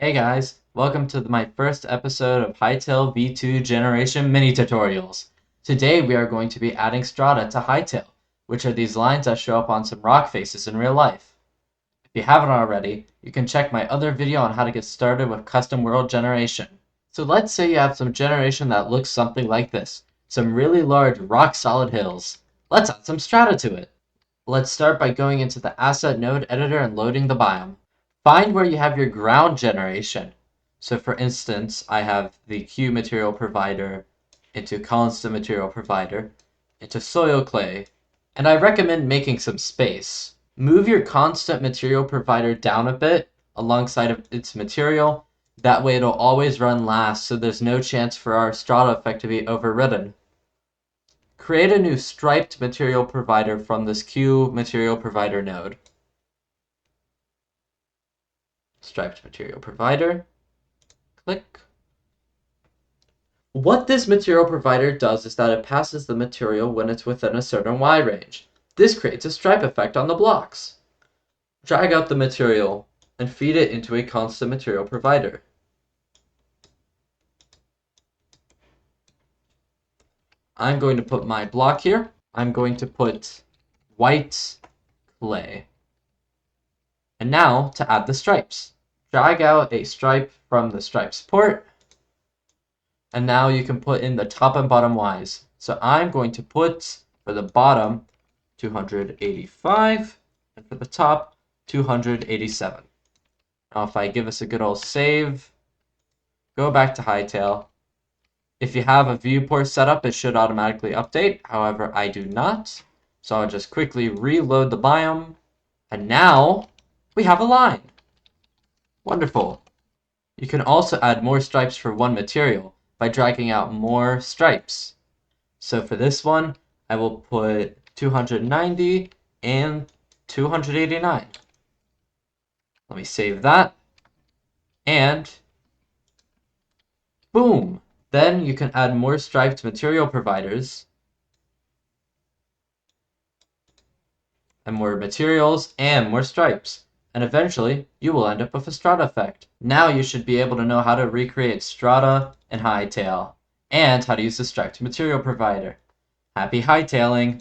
Hey guys, welcome to my first episode of Hytale V2 Generation Mini Tutorials. Today we are going to be adding strata to Hytale, which are these lines that show up on some rock faces in real life. If you haven't already, you can check my other video on how to get started with custom world generation. So let's say you have some generation that looks something like this, some really large rock solid hills. Let's add some strata to it. Let's start by going into the asset node editor and loading the biome. Find where you have your ground generation. So for instance, I have the Q material provider into constant material provider into soil clay, and I recommend making some space. Move your constant material provider down a bit alongside of its material. That way it'll always run last, so there's no chance for our strata effect to be overridden. Create a new striped material provider from this Q material provider node. Striped material provider. Click. What this material provider does is that it passes the material when it's within a certain Y range. This creates a stripe effect on the blocks. Drag out the material and feed it into a constant material provider. I'm going to put my block here. I'm going to put white clay. And now to add the stripes. Drag out a stripe from the stripes port. And now you can put in the top and bottom Ys. So I'm going to put for the bottom 285 and for the top 287. Now if I give us a good old save, go back to Hytale. If you have a viewport set up, it should automatically update. However, I do not. So I'll just quickly reload the biome. And now we have a line. Wonderful. You can also add more stripes for one material by dragging out more stripes. So for this one, I will put 290 and 289. Let me save that. And boom! Then you can add more striped material providers and more materials and more stripes. And eventually, you will end up with a strata effect. Now you should be able to know how to recreate strata in Hytale, and how to use the striped material provider. Happy hightailing!